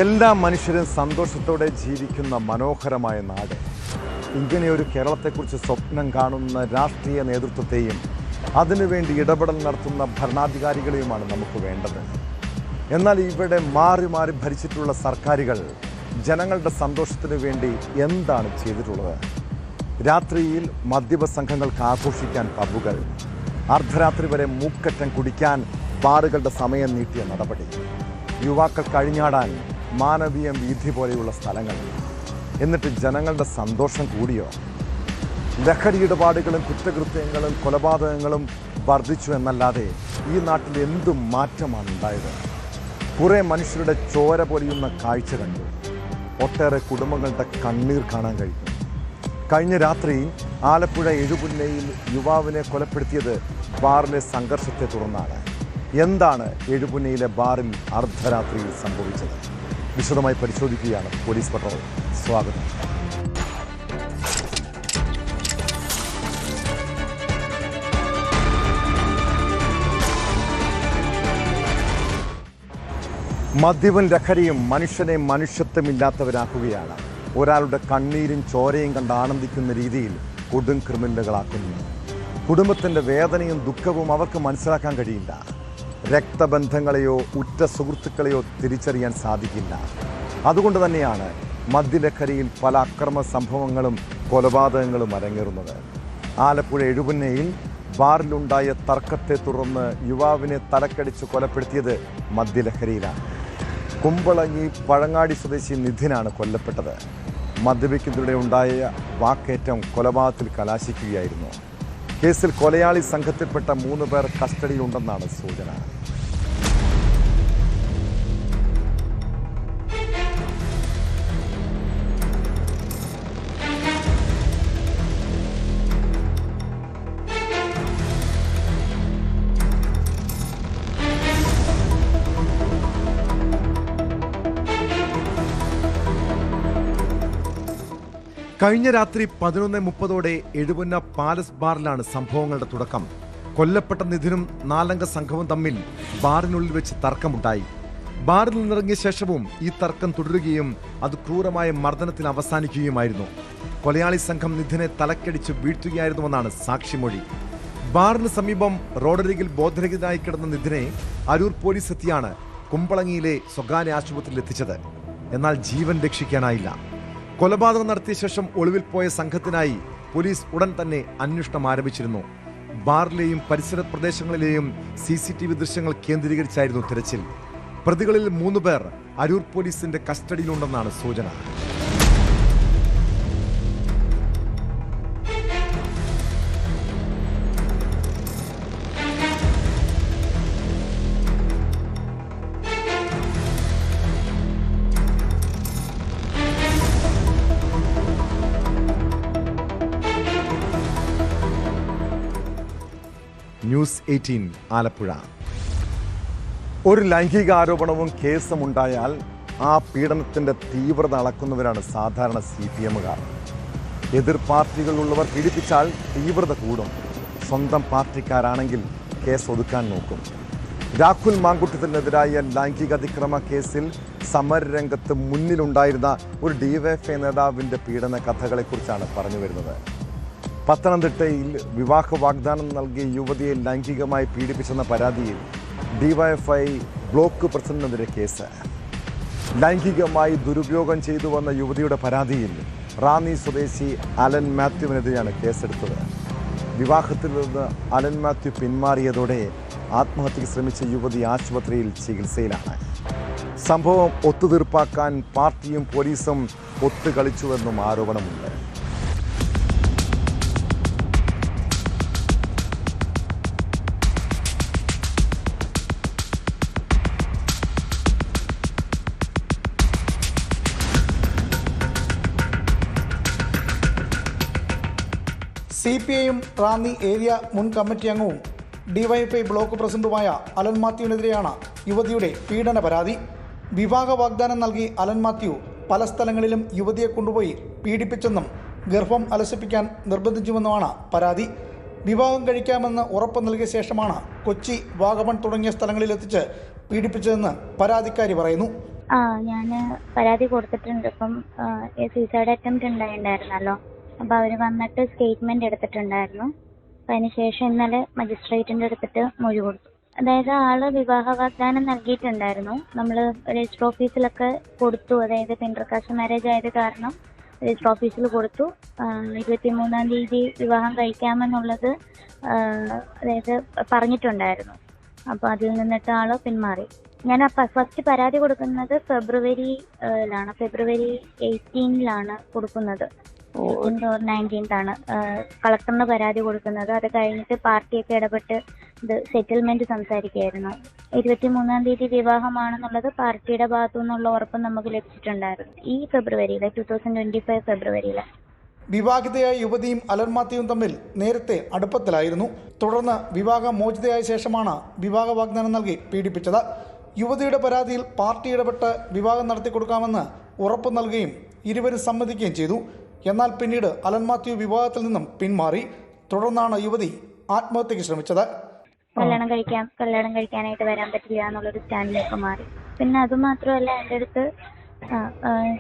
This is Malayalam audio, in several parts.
എല്ലാ മനുഷ്യരും സന്തോഷത്തോടെ ജീവിക്കുന്ന മനോഹരമായ നാട്. ഇങ്ങനെയൊരു കേരളത്തെക്കുറിച്ച് സ്വപ്നം കാണുന്ന രാഷ്ട്രീയ നേതൃത്വത്തെയും അതിനുവേണ്ടി ഇടപെടൽ നടത്തുന്ന ഭരണാധികാരികളെയുമാണ് നമുക്ക് വേണ്ടത്. എന്നാൽ ഇവിടെ മാറി മാറി ഭരിച്ചിട്ടുള്ള സർക്കാരുകൾ ജനങ്ങളുടെ സന്തോഷത്തിനു വേണ്ടി എന്താണ് ചെയ്തിട്ടുള്ളത്? രാത്രിയിൽ മദ്യപ സംഘങ്ങൾക്ക് ആഘോഷിക്കാൻ പബ്ബുകൾ, അർദ്ധരാത്രി വരെ മൂക്കറ്റം കുടിക്കാൻ ബാറുകളുടെ സമയം നീട്ടിയ നടപടി, യുവാക്കൾ കഴിഞ്ഞാടാൻ മാനവീയം വീഥി പോലെയുള്ള സ്ഥലങ്ങൾ. എന്നിട്ട് ജനങ്ങളുടെ സന്തോഷം കൂടിയോ? ലഹരി ഇടപാടുകളും കുറ്റകൃത്യങ്ങളും കൊലപാതകങ്ങളും വർദ്ധിച്ചു എന്നല്ലാതെ ഈ നാട്ടിൽ എന്തും മാറ്റമാണ് ഉണ്ടായത്? കുറേ മനുഷ്യരുടെ ചോര പൊലിയുന്ന കാഴ്ച കണ്ടു. ഒട്ടേറെ കുടുംബങ്ങളുടെ കണ്ണീർ കാണാൻ കഴിഞ്ഞു. കഴിഞ്ഞ രാത്രി ആലപ്പുഴ എഴുപുന്നയിൽ യുവാവിനെ കൊലപ്പെടുത്തിയത് ബാറിലെ സംഘർഷത്തെ തുടർന്നാണ്. എന്താണ് എഴുപുന്നയിലെ ബാറിൽ അർദ്ധരാത്രിയിൽ സംഭവിച്ചത്? വിശദമായി പരിശോധിക്കുകയാണ് പോലീസ് പട്രോൾ. സ്വാഗതം. മദ്യവും ലഹരിയും മനുഷ്യനെ മനുഷ്യത്വമില്ലാത്തവരാക്കുകയാണ്. ഒരാളുടെ കണ്ണീരും ചോരയും കണ്ട് ആനന്ദിക്കുന്ന രീതിയിൽ കൊടും ക്രിമിനലുകളാക്കുന്നു. കുടുംബത്തിൻ്റെ വേദനയും ദുഃഖവും അവർക്ക് മനസ്സിലാക്കാൻ കഴിയില്ല. രക്തബന്ധങ്ങളെയോ ഉറ്റ സുഹൃത്തുക്കളെയോ തിരിച്ചറിയാൻ സാധിക്കില്ല. അതുകൊണ്ട് തന്നെയാണ് മദ്യലഹരിയിൽ പല അക്രമ സംഭവങ്ങളും കൊലപാതകങ്ങളും അരങ്ങേറുന്നത്. ആലപ്പുഴ എഴുപുന്നയിൽ ബാറിലുണ്ടായ തർക്കത്തെ തുടർന്ന് യുവാവിനെ തലക്കടിച്ച് കൊലപ്പെടുത്തിയത് മദ്യലഹരിയിലാണ്. കുമ്പളങ്ങി പഴങ്ങാടി സ്വദേശി നിധിനാണ് കൊല്ലപ്പെട്ടത്. മദ്യപിക്കുന്നതിലൂടെ ഉണ്ടായ വാക്കേറ്റം കൊലപാതകത്തിൽ കലാശിക്കുകയായിരുന്നു. കേസിൽ കൊലയാളി സംഘത്തിൽപ്പെട്ട 3 പേർ കസ്റ്റഡിയിലുണ്ടെന്നാണ് സൂചന. കഴിഞ്ഞ രാത്രി 11:30 എഴുപുന്ന പാലസ് ബാറിലാണ് സംഭവങ്ങളുടെ തുടക്കം. കൊല്ലപ്പെട്ട നിധിനും 4 സംഘവും തമ്മിൽ ബാറിനുള്ളിൽ വെച്ച് തർക്കമുണ്ടായി. ബാറിൽ നിന്നിറങ്ങിയ ശേഷവും ഈ തർക്കം തുടരുകയും അത് ക്രൂരമായ മർദ്ദനത്തിൽ അവസാനിക്കുകയുമായിരുന്നു. കൊലയാളി സംഘം നിധിനെ തലക്കടിച്ച് വീഴ്ത്തുകയായിരുന്നുവെന്നാണ് സാക്ഷിമൊഴി. ബാറിന് സമീപം റോഡരികിൽ ബോധരഹിതനായി കിടന്ന നിധിനെ അരൂർ പോലീസ് എത്തിയാണ് കുമ്പളങ്ങിയിലെ സ്വകാര്യ ആശുപത്രിയിൽ എത്തിച്ചത്. എന്നാൽ ജീവൻ രക്ഷിക്കാനായില്ല. കൊലപാതകം നടത്തിയ ശേഷം ഒളിവിൽ പോയ സംഘത്തിനായി പോലീസ് ഉടൻ തന്നെ അന്വേഷണം ആരംഭിച്ചിരുന്നു. ബാറിലെയും പരിസര പ്രദേശങ്ങളിലെയും CCTV ദൃശ്യങ്ങൾ കേന്ദ്രീകരിച്ചായിരുന്നു തിരച്ചിൽ. പ്രതികളിൽ 3 പേർ അരൂർ പോലീസിന്റെ കസ്റ്റഡിയിലുണ്ടെന്നാണ് സൂചന. ന്യൂസ് 18 ആലപ്പുഴ. ഒരു ലൈംഗിക ആരോപണവും കേസും ഉണ്ടായാൽ ആ പീഡനത്തിൻ്റെ തീവ്രത അളക്കുന്നവരാണ് സാധാരണ CPMകാർ. എതിർ പാർട്ടികളുള്ളവർ പീഡിപ്പിച്ചാൽ തീവ്രത കൂടും. സ്വന്തം പാർട്ടിക്കാരാണെങ്കിൽ കേസ് ഒതുക്കാൻ നോക്കും. രാഹുൽ മാങ്കുട്ടത്തിനെതിരായ ലൈംഗിക അതിക്രമ കേസിൽ സമരരംഗത്ത് മുന്നിലുണ്ടായിരുന്ന ഒരു DYFI നേതാവിൻ്റെ പീഡന കഥകളെക്കുറിച്ചാണ് പറഞ്ഞു വരുന്നത്. പത്തനംതിട്ടയിൽ വിവാഹ വാഗ്ദാനം നൽകിയ യുവതിയെ ലൈംഗികമായി പീഡിപ്പിച്ചെന്ന പരാതിയിൽ DYFI ബ്ലോക്ക് പ്രസിഡന്റിനെതിരെ കേസ്. ലൈംഗികമായി ദുരുപയോഗം ചെയ്തുവന്ന യുവതിയുടെ പരാതിയിൽ റാന്നി സ്വദേശി അലൻ മാത്യുവിനെതിരെയാണ് കേസെടുത്തത്. വിവാഹത്തിൽ നിന്ന് അലൻ മാത്യു പിന്മാറിയതോടെ ആത്മഹത്യയ്ക്ക് ശ്രമിച്ച യുവതി ആശുപത്രിയിൽ ചികിത്സയിലാണ്. സംഭവം ഒത്തുതീർപ്പാക്കാൻ പാർട്ടിയും പോലീസും ഒത്തുകളിച്ചുവെന്നും ആരോപണമുണ്ട്. CPIM റാന്നി ഏരിയ മുൻ കമ്മിറ്റി അംഗവും DYFI ബ്ലോക്ക് പ്രസിഡന്റുമായ അലൻ മാത്യുവിനെതിരെയാണ് യുവതിയുടെ പീഡന പരാതി. വിവാഹ വാഗ്ദാനം നൽകി അലൻ മാത്യു പല സ്ഥലങ്ങളിലും യുവതിയെ കൊണ്ടുപോയി പീഡിപ്പിച്ചെന്നും ഗർഭം അലസിപ്പിക്കാൻ നിർബന്ധിച്ചുവെന്നുമാണ് പരാതി. വിവാഹം കഴിക്കാമെന്ന് ഉറപ്പ് നൽകിയ ശേഷമാണ് കൊച്ചി, വാഗമൺ തുടങ്ങിയ സ്ഥലങ്ങളിലെത്തിച്ച് പീഡിപ്പിച്ചതെന്ന് പരാതിക്കാരി പറയുന്നു. ഞാൻ പരാതി കൊടുത്തിട്ടുണ്ട്. ഇപ്പം സൂയിസൈഡ് അറ്റംപ്റ്റ് ഉണ്ടായിരുന്നല്ലോ. അപ്പോൾ അവർ വന്നിട്ട് സ്റ്റേറ്റ്മെൻറ്റ് എടുത്തിട്ടുണ്ടായിരുന്നു. അപ്പം അതിനുശേഷം ഇന്നലെ മജിസ്ട്രേറ്റിൻ്റെ അടുത്തിട്ട് മൊഴി കൊടുത്തു. അതായത് ആള് വിവാഹ വാഗ്ദാനം നൽകിയിട്ടുണ്ടായിരുന്നു. നമ്മൾ രജിസ്റ്റർ ഓഫീസിലൊക്കെ കൊടുത്തു. അതായത് ഇന്റർകാസ്റ്റ് മാരേജ് ആയത് കാരണം രജിസ്റ്റർ ഓഫീസിൽ കൊടുത്തു. 23-ാം തീയതി വിവാഹം കഴിക്കാമെന്നുള്ളത് അതായത് പറഞ്ഞിട്ടുണ്ടായിരുന്നു. അപ്പോൾ അതിൽ നിന്നിട്ട് ആള് പിന്മാറി. ഞാൻ ഫസ്റ്റ് പരാതി കൊടുക്കുന്നത് ഫെബ്രുവരിയിലാണ്. ഫെബ്രുവരി 18-ലാണ് കൊടുക്കുന്നത്. 19th ആണ് കളക്ടറിന് പരാതി കൊടുക്കുന്നത്. അത് കഴിഞ്ഞിട്ട് പാർട്ടിയൊക്കെ ഇടപെട്ട് ഇത് സെറ്റിൽമെന്റ് സംസാരിക്കുകയായിരുന്നു. 23-ാം തീയതി വിവാഹമാണെന്നുള്ളത് പാർട്ടിയുടെ ഭാഗത്തു നിന്നുള്ള ഉറപ്പ് നമുക്ക് ലഭിച്ചിട്ടുണ്ടായിരുന്നു. ഈ ഫെബ്രുവരിയിലെ 2025 ഫെബ്രുവരിയിലെ. വിവാഹിതയായ യുവതിയും അലൻ മാത്യുവും തമ്മിൽ നേരത്തെ അടുപ്പത്തിലായിരുന്നു. തുടർന്ന് വിവാഹ മോചിതയായ ശേഷമാണ് വിവാഹ വാഗ്ദാനം നൽകി പീഡിപ്പിച്ചത്. യുവതിയുടെ പരാതിയിൽ പാർട്ടി ഇടപെട്ട് വിവാഹം നടത്തിക്കൊടുക്കാമെന്ന് ഉറപ്പ് നൽകുകയും ഇരുവരും സമ്മതിക്കുകയും ചെയ്തു. എന്നാൽ പിന്നീട് അലൻ മാത്യു വിവാഹത്തിൽ നിന്നും പിന്മാറി. തുടർന്നാണ് യുവതി ആത്മഹത്യക്ക് ശ്രമിച്ചത്. കല്യാണം കഴിക്കാനായിട്ട് വരാൻ പറ്റില്ല എന്നുള്ളൊരു സ്റ്റാൻഡിലേക്ക് മാറി. പിന്നെ അതുമാത്രമല്ല, എൻ്റെ അടുത്ത്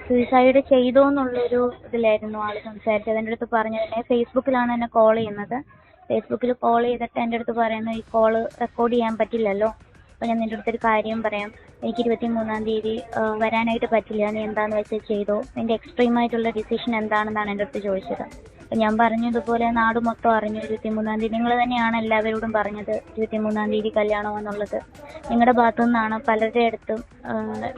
സൂയിസൈഡ് ചെയ്തോ എന്നുള്ളൊരു ഇതിലായിരുന്നു ആള് സംസാരിച്ചത്. എൻ്റെ അടുത്ത് പറഞ്ഞതിനെ ഫേസ്ബുക്കിലാണ് എന്നെ കോൾ ചെയ്യുന്നത്. ഫേസ്ബുക്കിൽ കോൾ ചെയ്തിട്ട് എൻ്റെ അടുത്ത് പറയുന്നു, ഈ കോള് റെക്കോർഡ് ചെയ്യാൻ പറ്റില്ലല്ലോ, അപ്പോൾ ഞാൻ നിൻ്റെ അടുത്തൊരു കാര്യം പറയാം, എനിക്ക് 23-ാം തീയതി വരാനായിട്ട് പറ്റില്ല, നീ എന്താണെന്ന് വെച്ചാൽ ചെയ്തോ, നിൻ്റെ എക്സ്ട്രീമായിട്ടുള്ള ഡിസിഷൻ എന്താണെന്നാണ് എൻ്റെ അടുത്ത് ചോദിച്ചത്. അപ്പോൾ ഞാൻ പറഞ്ഞു, ഇതുപോലെ നാട് മൊത്തം അറിഞ്ഞു 23-ാം തീയതി, നിങ്ങൾ തന്നെയാണ് എല്ലാവരോടും പറഞ്ഞത് 23-ാം തീയതി കല്യാണം എന്നുള്ളത്, നിങ്ങളുടെ ഭാഗത്തു നിന്നാണ് പലരുടെ അടുത്തും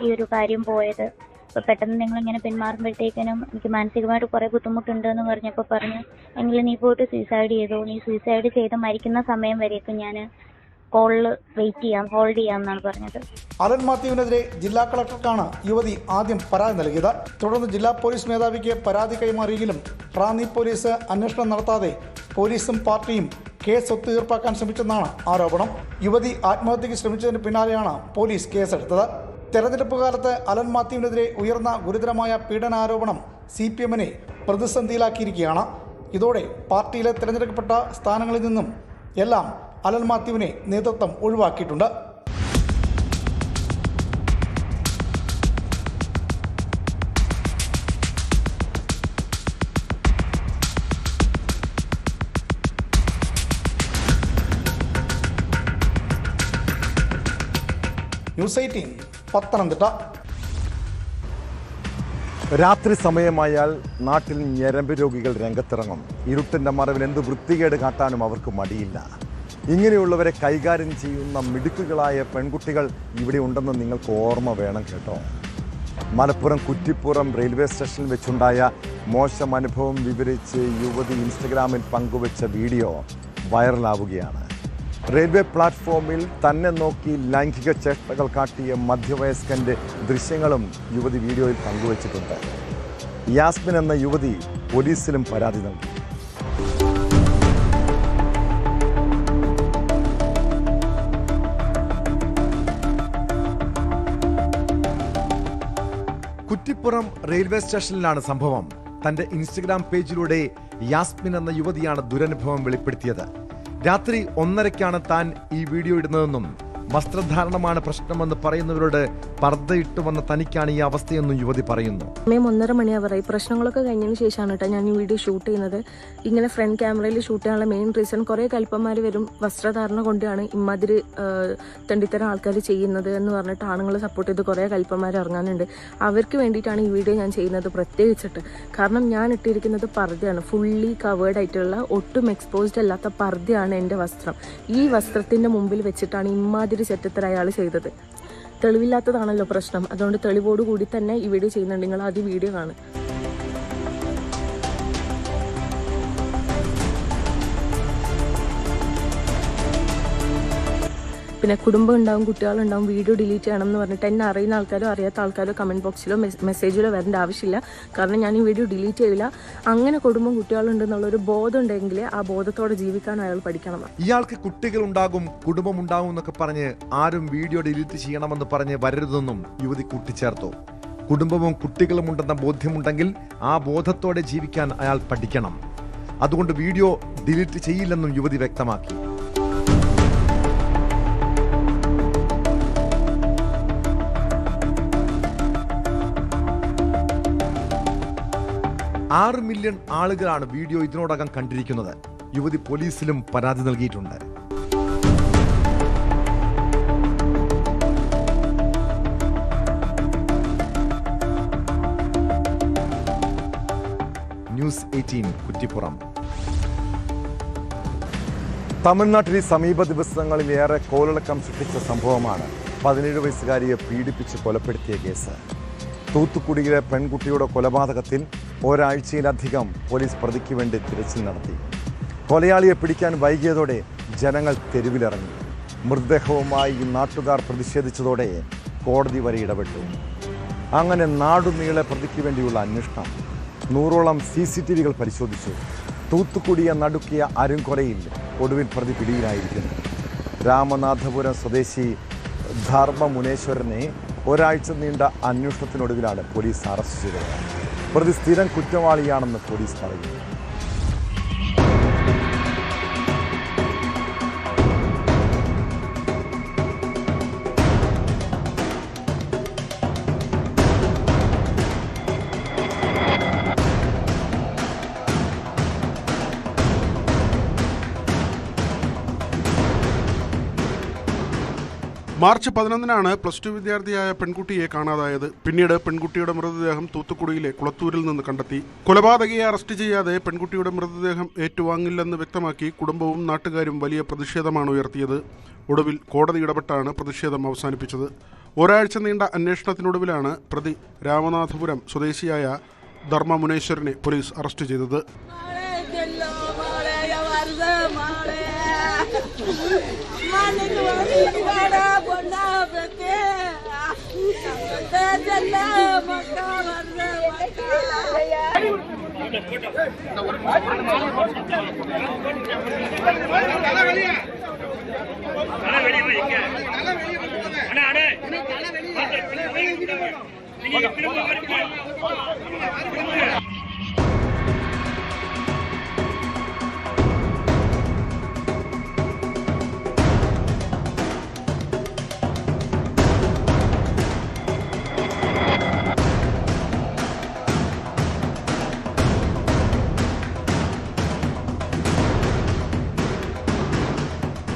ഈ ഒരു കാര്യം പോയത്. അപ്പോൾ പെട്ടെന്ന് നിങ്ങളിങ്ങനെ പിന്മാറുമ്പോഴത്തേക്കിനും എനിക്ക് മാനസികമായിട്ട് കുറേ ബുദ്ധിമുട്ടുണ്ട് എന്ന് പറഞ്ഞപ്പോൾ പറഞ്ഞു, എങ്കിലും നീ പോയിട്ട് സൂയിസൈഡ് ചെയ്തോ, നീ സൂയിസൈഡ് ചെയ്ത് മരിക്കുന്ന സമയം വരെയൊക്കെ ഞാൻ കോളിൽ ഹോൾഡ് ചെയ്യാം എന്നാണ് പറഞ്ഞത്. അലൻ മാത്യുവിനെതിരെ ജില്ലാ കളക്ടർക്കാണ് യുവതി ആദ്യം പരാതി നൽകിയത്. തുടർന്ന് ജില്ലാ പോലീസ് മേധാവിക്ക് പരാതി കൈമാറിയെങ്കിലും റാന്നി പോലീസ് അന്വേഷണം നടത്താതെ പോലീസും പാർട്ടിയും കേസ് ഒത്തുതീർപ്പാക്കാൻ ശ്രമിച്ചെന്നാണ് ആരോപണം. യുവതി ആത്മഹത്യക്ക് ശ്രമിച്ചതിന് പിന്നാലെയാണ് പോലീസ് കേസെടുത്തത്. തെരഞ്ഞെടുപ്പ് കാലത്ത് അലൻ മാത്യുവിനെതിരെ ഉയർന്ന ഗുരുതരമായ പീഡനാരോപണം CPM-നെ പ്രതിസന്ധിയിലാക്കിയിരിക്കുകയാണ്. ഇതോടെ പാർട്ടിയിലെ തിരഞ്ഞെടുക്കപ്പെട്ട സ്ഥാനങ്ങളിൽ നിന്നും എല്ലാം അലൻ മാത്യുവിനെ നേതൃത്വം ഒഴിവാക്കിയിട്ടുണ്ട്. ന്യൂസ് 18 പത്തനംതിട്ട. രാത്രി സമയമായാൽ നാട്ടിൽ ഞരമ്പ് രോഗികൾ രംഗത്തിറങ്ങും. ഇരുട്ടിൻ്റെ മറവിൽ എന്ത് വൃത്തികേട് കാട്ടാനും അവർക്ക് മടിയില്ല. ഇങ്ങനെയുള്ളവരെ കൈകാര്യം ചെയ്യുന്ന മിടുക്കുകളായ പെൺകുട്ടികൾ ഇവിടെ ഉണ്ടെന്ന് നിങ്ങൾക്ക് ഓർമ്മ വേണം കേട്ടോ. മലപ്പുറം കുറ്റിപ്പുറം റെയിൽവേ സ്റ്റേഷനിൽ വെച്ചുണ്ടായ മോശം അനുഭവം വിവരിച്ച് യുവതി ഇൻസ്റ്റഗ്രാമിൽ പങ്കുവച്ച വീഡിയോ വൈറലാവുകയാണ്. റെയിൽവേ പ്ലാറ്റ്ഫോമിൽ തന്നെ നോക്കി ലൈംഗിക ചേഷ്ടകൾ കാട്ടിയ മധ്യവയസ്കൻ്റെ ദൃശ്യങ്ങളും യുവതി വീഡിയോയിൽ പങ്കുവച്ചിട്ടുണ്ട്. യാസ്മിൻ എന്ന യുവതി പോലീസിലും പരാതി നൽകി. കുറ്റിപ്പുറം റെയിൽവേ സ്റ്റേഷനിലാണ് സംഭവം. തന്റെ ഇൻസ്റ്റഗ്രാം പേജിലൂടെ യാസ്മിൻ എന്ന യുവതിയാണ് ദുരനുഭവം വെളിപ്പെടുത്തിയത്. രാത്രി 1:30-ക്കാണ് താൻ ഈ വീഡിയോ ഇടുന്നതെന്നും വസ്ത്രധാരണമാണ് പ്രശ്നമെന്ന് പറയുന്നവരോട് പർദ്ദയിട്ട് വന്ന തനിക്കാണ് ഈ അവസ്ഥയെന്നും യുവതി പറയുന്നു. സമയം 1:30 മണിയാവറായി. പ്രശ്നങ്ങളൊക്കെ കഴിഞ്ഞതിന് ശേഷമാണ് കേട്ടോ ഞാൻ ഈ വീഡിയോ ഷൂട്ട് ചെയ്യുന്നത്. ഇങ്ങനെ ഫ്രണ്ട് ക്യാമറയിൽ ഷൂട്ട് ചെയ്യാനുള്ള മെയിൻ റീസൺ, കുറേ കൽപ്പന്മാർ വരും വസ്ത്രധാരണ കൊണ്ടാണ് ഇമ്മാതിരി തെണ്ടിത്തരം ആൾക്കാർ ചെയ്യുന്നത് എന്ന് പറഞ്ഞിട്ട് ആണുങ്ങൾ സപ്പോർട്ട് ചെയ്ത് കുറേ കൽപ്പന്മാർ ഇറങ്ങാനുണ്ട്. അവർക്ക് വേണ്ടിയിട്ടാണ് ഈ വീഡിയോ ഞാൻ ചെയ്യുന്നത് പ്രത്യേകിച്ചിട്ട്. കാരണം ഞാൻ ഇട്ടിരിക്കുന്നത് പർദ്ദയാണ്, ഫുള്ളി കവേർഡ് ആയിട്ടുള്ള ഒട്ടും എക്സ്പോസ്ഡ് അല്ലാത്ത പർദ്ദയാണ് എൻ്റെ വസ്ത്രം. ഈ വസ്ത്രത്തിൻ്റെ മുമ്പിൽ വെച്ചിട്ടാണ് ഇമ്മാതിരി ചെറ്റത്തര അയാൾ ചെയ്തത്. തെളിവില്ലാത്തതാണല്ലോ പ്രശ്നം. അതുകൊണ്ട് തെളിവോടുകൂടി തന്നെ ഈ വീഡിയോ ചെയ്യുന്നുണ്ട്. നിങ്ങൾ ആദ്യം വീഡിയോ കാണും. പിന്നെ കുടുംബം ഉണ്ടാവും, കുട്ടികളുണ്ടാവും, വീഡിയോ ഡിലീറ്റ് ചെയ്യണം എന്ന് പറഞ്ഞിട്ട് എന്നെ അറിയുന്ന ആൾക്കാരോ അറിയാത്ത ആൾക്കാരോ കമൻറ്റ് ബോക്സിലോ മെസ്സേജിലോ വരേണ്ട ആവശ്യമില്ല. കാരണം ഞാൻ ഈ വീഡിയോ ഡിലീറ്റ് ചെയ്യില്ല. അങ്ങനെ കുടുംബം കുട്ടികളുണ്ടെന്നുള്ളൊരു ബോധം ഉണ്ടെങ്കിൽ ആ ബോധത്തോടെ ജീവിക്കാൻ അയാൾ പഠിക്കണം. ഇയാൾക്ക് കുട്ടികളുണ്ടാകും, കുടുംബമുണ്ടാകും എന്നൊക്കെ പറഞ്ഞ് ആരും വീഡിയോ ഡിലീറ്റ് ചെയ്യണമെന്ന് പറഞ്ഞ് വരരുതെന്നും യുവതി കൂട്ടിച്ചേർത്തു. കുടുംബവും കുട്ടികളും ഉണ്ടെന്ന ബോധ്യമുണ്ടെങ്കിൽ ആ ബോധത്തോടെ ജീവിക്കാൻ അയാൾ പഠിക്കണം. അതുകൊണ്ട് വീഡിയോ ഡിലീറ്റ് ചെയ്യില്ലെന്നും യുവതി വ്യക്തമാക്കി. 6 മില്യൺ ആളുകളാണ് വീഡിയോ ഇതിനോടകം കണ്ടിരിക്കുന്നത്. യുവതി പോലീസിലും പരാതി നൽകിയിട്ടുണ്ട്. ന്യൂസ് 18 കുറ്റിപ്പുറം. തമിഴ്നാട്ടിൽ സമീപ ദിവസങ്ങളിലേറെ കോളിളക്കം സൃഷ്ടിച്ച സംഭവമാണ് 17 വയസ്സുകാരിയെ പീഡിപ്പിച്ച് കൊലപ്പെടുത്തിയ കേസ്. തൂത്തുക്കുടിയിലെ പെൺകുട്ടിയുടെ കൊലപാതകത്തിൽ ഒരാഴ്ചയിലധികം പോലീസ് പ്രതിക്ക് വേണ്ടി തിരച്ചിൽ നടത്തി. കൊലയാളിയെ പിടിക്കാൻ വൈകിയതോടെ ജനങ്ങൾ തെരുവിലിറങ്ങി. മൃതദേഹവുമായി നാട്ടുകാർ പ്രതിഷേധിച്ചതോടെ കോടതി വരെ ഇടപെട്ടു. അങ്ങനെ നാടുനീളെ പ്രതിക്ക് വേണ്ടിയുള്ള അന്വേഷണം. 100ഓളം CCTVകൾ പരിശോധിച്ചു. തൂത്തുക്കുടിയെ നടുക്കിയ അരുംകൊലയിൽ ഒടുവിൽ പ്രതി പിടിയിലായിരിക്കുന്നു. രാമനാഥപുരം സ്വദേശി ധർമ്മ മുനേശ്വരനെ ഒരാഴ്ച നീണ്ട അന്വേഷണത്തിനൊടുവിലാണ് പോലീസ് അറസ്റ്റ് ചെയ്തത്. പ്രതി സ്ഥിരം കുറ്റവാളിയാണെന്ന് പോലീസ് പറയുന്നു. മാർച്ച് 11-നാണ് +2 വിദ്യാർത്ഥിയായ പെൺകുട്ടിയെ കാണാതായത്. പിന്നീട് പെൺകുട്ടിയുടെ മൃതദേഹം തൂത്തുക്കുടിയിലെ കുളത്തൂരിൽ നിന്ന് കണ്ടെത്തി. കൊലപാതകയെ അറസ്റ്റ് ചെയ്യാതെ പെൺകുട്ടിയുടെ മൃതദേഹം ഏറ്റുവാങ്ങില്ലെന്ന് വ്യക്തമാക്കി കുടുംബവും നാട്ടുകാരും വലിയ പ്രതിഷേധമാണ് ഉയർത്തിയത്. ഒടുവിൽ കോടതി ഇടപെട്ടാണ് പ്രതിഷേധം അവസാനിപ്പിച്ചത്. ഒരാഴ്ച നീണ്ട അന്വേഷണത്തിനൊടുവിലാണ് പ്രതി രാമനാഥപുരം സ്വദേശിയായ ധർമ്മ മുനേശ്വരനെ പോലീസ് അറസ്റ്റ് ചെയ്തത്.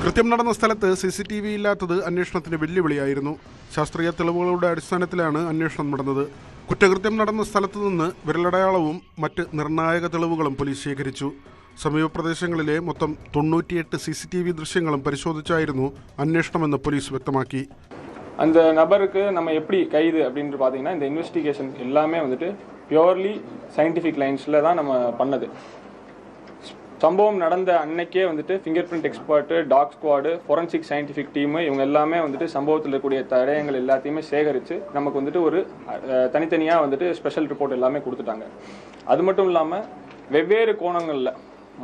കൃത്യം നടന്ന സ്ഥലത്ത് CCTV ഇല്ലാത്തത് അന്വേഷണത്തിന് വെല്ലുവിളിയായിരുന്നു. ശാസ്ത്രീയ തെളിവുകളുടെ അടിസ്ഥാനത്തിലാണ് അന്വേഷണം നടന്നത്. കുറ്റകൃത്യം നടന്ന സ്ഥലത്ത് നിന്ന് വിരലടയാളവും മറ്റ് നിർണായക തെളിവുകളും പോലീസ് ശേഖരിച്ചു. സമീപ പ്രദേശങ്ങളിലെ മൊത്തം 98 CCTV ദൃശ്യങ്ങളും പരിശോധിച്ചായിരുന്നു അന്വേഷണമെന്ന് പോലീസ് വ്യക്തമാക്കി. அந்த நபருக்கு நம்ம எப்படி கைது அப்படின்ட்டு பார்த்தீங்கன்னா இந்த இன்வெஸ்டிகேஷன் எல்லாமே வந்துட்டு பியூர்லி சயின்டிஃபிக் லைன்ஸில் தான் நம்ம பண்ணது. சம்பவம் நடந்த அன்னைக்கே வந்துட்டு finger print expert, dog squad, forensic scientific team இவங்க எல்லாமே வந்துட்டு சம்பவத்தில் இருக்கக்கூடிய தடயங்கள் எல்லாத்தையுமே சேகரித்து நமக்கு வந்துட்டு ஒரு தனித்தனியாக வந்துட்டு ஸ்பெஷல் ரிப்போர்ட் எல்லாமே கொடுத்துட்டாங்க. அது மட்டும் இல்லாமல் வெவ்வேறு கோணங்களில்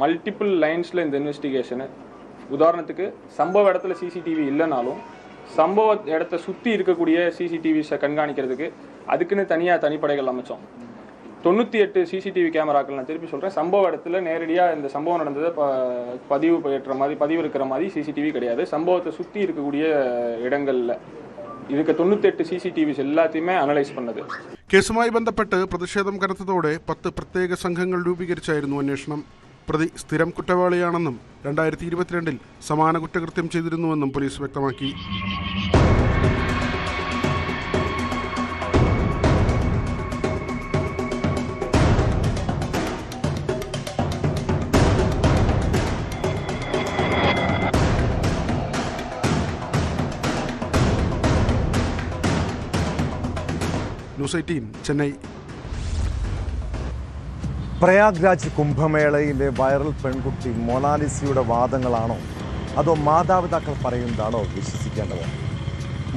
மல்டிபிள் லைன்ஸில் இந்த இன்வெஸ்டிகேஷனு, உதாரணத்துக்கு சம்பவ இடத்துல CCTV இல்லைனாலும் சம்பவ இடத்த சுற்றி இருக்கக்கூடிய CCTVஸை கண்காணிக்கிறதுக்கு அதுக்குன்னு தனிப்படைகள் அமைச்சோம். 98 CCTV கேமராக்கள், நான் திருப்பி சொல்கிறேன், சம்பவ இடத்துல நேரடியாக இந்த சம்பவம் நடந்ததை பதிவு இருக்கிற மாதிரி CCTV கிடையாது. சம்பவத்தை சுற்றி இருக்கக்கூடிய இடங்களில் இதுக்கு 98 CCTVs എല്ലാത്തെയുമേ അനലൈസ് பண்ணது. കേസുമായി ബന്ധപ്പെട്ട് പ്രതിഷേധം കനത്തതോടെ 10 പ്രത്യേക സംഘങ്ങൾ രൂപീകരിച്ചായിരുന്നു അന്വേഷണം. പ്രതി സ്ഥിരം കുറ്റവാളിയാണെന്നും 2022-ൽ സമാന കുറ്റകൃത്യം ചെയ്തിരുന്നുവെന്നും പോലീസ് വ്യക്തമാക്കി. ന്യൂസ് 18 ചെന്നൈ. പ്രയാഗ്രാജ് കുംഭമേളയിലെ വൈറൽ പെൺകുട്ടി മൊണാലിസയുടെ വാദങ്ങളാണോ അതോ മാതാപിതാക്കൾ പറയുന്നതാണോ വിശ്വസിക്കേണ്ടത്?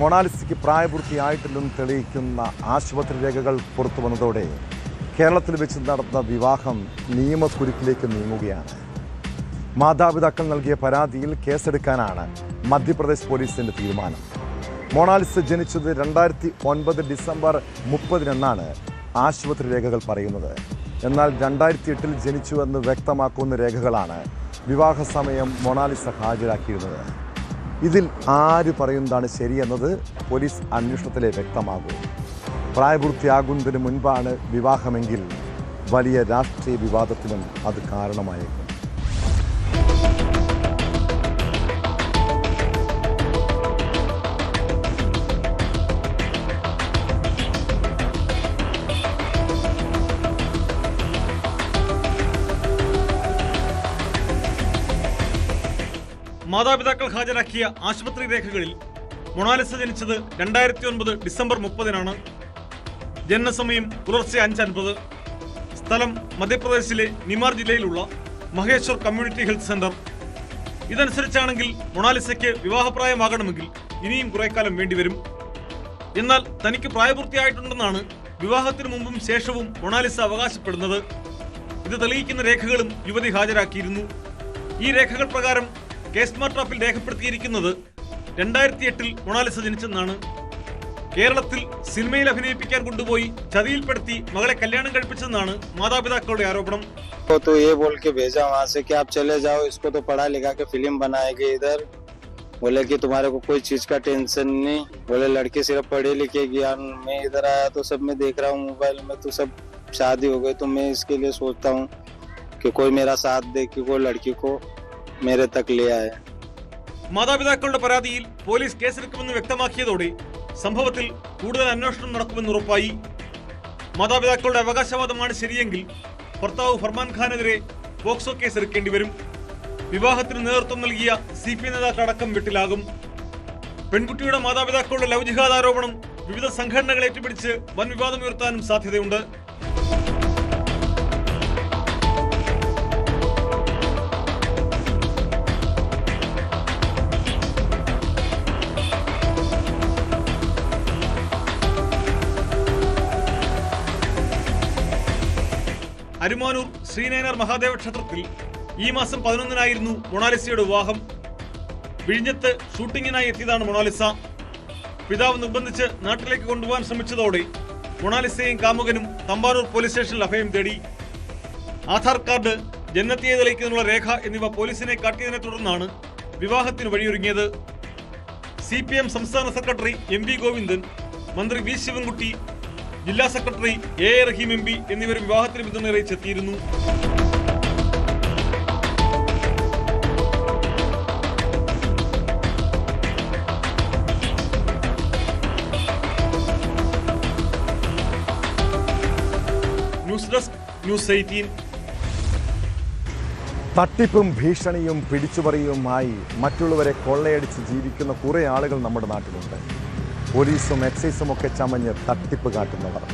മൊണാലിസയ്ക്ക് പ്രായപൂർത്തിയായിട്ടില്ലെന്ന് തെളിയിക്കുന്ന ആശുപത്രി രേഖകൾ പുറത്തു വന്നതോടെ കേരളത്തിൽ വെച്ച് നടന്ന വിവാഹം നിയമക്കുരുക്കിലേക്ക് നീങ്ങുകയാണ്. മാതാപിതാക്കൾ നൽകിയ പരാതിയിൽ കേസെടുക്കാനാണ് മധ്യപ്രദേശ് പോലീസിൻ്റെ തീരുമാനം. മൊണാലിസ ജനിച്ചത് 2009 ഡിസംബർ 30-നാണ് ആശുപത്രി രേഖകൾ പറയുന്നത്. എന്നാൽ 2008-ൽ ജനിച്ചുവെന്ന് വ്യക്തമാക്കുന്ന രേഖകളാണ് വിവാഹ സമയം മൊണാലിസ ഹാജരാക്കിയിരുന്നത്. ഇതിൽ ആര് പറയുന്നതാണ് ശരിയെന്നത് പോലീസ് അന്വേഷണത്തിലെ വ്യക്തമാകും. പ്രായപൂർത്തിയാകുന്നതിന് മുൻപാണ് വിവാഹമെങ്കിൽ വലിയ രാഷ്ട്രീയ വിവാദത്തിനും അത് കാരണമായേക്കും. മാതാപിതാക്കൾ ഹാജരാക്കിയ ആശുപത്രി രേഖകളിൽ മൊണാലിസ ജനിച്ചത് 2009 ഡിസംബർ 30-നാണ്. ജനനസമയം പുലർച്ചെ 5:50. സ്ഥലം മധ്യപ്രദേശിലെ നിമാർ ജില്ലയിലുള്ള മഹേശ്വർ കമ്മ്യൂണിറ്റി ഹെൽത്ത് സെന്റർ. ഇതനുസരിച്ചാണെങ്കിൽ മൊണാലിസയ്ക്ക് വിവാഹപ്രായമാകണമെങ്കിൽ ഇനിയും കുറേക്കാലം വേണ്ടിവരും. എന്നാൽ തനിക്ക് പ്രായപൂർത്തിയായിട്ടുണ്ടെന്നാണ് വിവാഹത്തിനു മുമ്പും ശേഷവും മൊണാലിസ അവകാശപ്പെടുന്നത്. ഇത് തെളിയിക്കുന്ന രേഖകളും യുവതി ഹാജരാക്കിയിരുന്നു. ഈ രേഖകൾ പ്രകാരം കേസ് സ്മാർട്ട് ആപ്പിൽ രേഖപ്പെടുത്തിയിരിക്കുന്നത് 2008-ൽ മൊണാലിസ ജനിച്ചെന്നാണ്. കേരളത്തിൽ സിനിമയിൽ അഭിനയിപ്പിക്കാൻ കൊണ്ടുപോയി ചതിയിൽപ്പെടുത്തി മകളെ കല്യാണം കഴിപ്പിച്ചെന്നാണ് മാതാപിതാക്കളുടെ ആരോപണം. तो ये बोल के भेजा वहाँ से कि आप चले जाओ, इसको तो पढ़ा लिखा के फिल्म बनाएगी इधर. बोले कि तुम्हारे को कोई चीज का टेंशन नहीं. बोले लड़की सिर्फ पढ़े लिखे ज्ञान. मैं इधर आया तो सब मैं देख रहा हूँ मोबाइल में तो सब शादी हो गई. तो मैं इसके लिए सोचता हूँ कि कोई मेरा साथ दे, कि कोई लड़की को मेरे तक ले आए. മാതാപിതാക്കളുടെ പരാതിയിൽ പോലീസ് കേസെടുക്കുമെന്ന് വ്യക്തമാക്കിയതോടെ സംഭവത്തിൽ കൂടുതൽ അന്വേഷണം നടക്കുമെന്ന് ഉറപ്പായി. മാതാപിതാക്കളുടെ അവകാശവാദമാണ് ശരിയെങ്കിൽ ഭർത്താവ് ഫർമാൻ ഖാനെതിരെ പോക്സോ കേസെടുക്കേണ്ടി വരും. വിവാഹത്തിന് നേതൃത്വം നൽകിയ CPI നേതാക്കളടക്കം വെട്ടിലാകും. പെൺകുട്ടിയുടെ മാതാപിതാക്കളുടെ ലവ് ജിഹാദ് ആരോപണം വിവിധ സംഘടനകൾ ഏറ്റുപിടിച്ച് വൻ വിവാദമുയർത്താനും സാധ്യതയുണ്ട്. അരുമാനൂർ ശ്രീനയനാർ മഹാദേവ ക്ഷേത്രത്തിൽ ഈ മാസം 11-നായിരുന്നു മൊണാലിസയുടെ വിവാഹം. വിഴിഞ്ഞത്ത് ഷൂട്ടിങ്ങിനായി എത്തിയതാണ് മൊണാലിസ. പിതാവ് നിർബന്ധിച്ച് നാട്ടിലേക്ക് കൊണ്ടുപോകാൻ ശ്രമിച്ചതോടെ മൊണാലിസയും കാമുകനും തമ്പാനൂർ പോലീസ് സ്റ്റേഷനിൽ അഭയം തേടി. ആധാർ കാർഡ്, ജനനത്തീയതി തെളിയിക്കുന്നതിനുള്ള രേഖ എന്നിവ പോലീസിനെ കാട്ടിയതിനെ തുടർന്നാണ് വിവാഹത്തിന് വഴിയൊരുങ്ങിയത്. CPM സംസ്ഥാന സെക്രട്ടറി MV ഗോവിന്ദൻ, മന്ത്രി V ശിവൻകുട്ടി, ജില്ലാ സെക്രട്ടറി A റഹീം MP എന്നിവർ വിവാഹത്തിന് പിന്തുണ അറിയിച്ചെത്തിയിരുന്നു. News desk, news 18. തട്ടിപ്പും ഭീഷണിയും പിടിച്ചുപറിയുമായി മറ്റുള്ളവരെ കൊള്ളയടിച്ച് ജീവിക്കുന്ന കുറേ ആളുകൾ നമ്മുടെ നാട്ടിലുണ്ട്. പോലീസും എക്സൈസും ഒക്കെ ചമഞ്ഞ് തട്ടിപ്പ് കാട്ടുന്നവർ.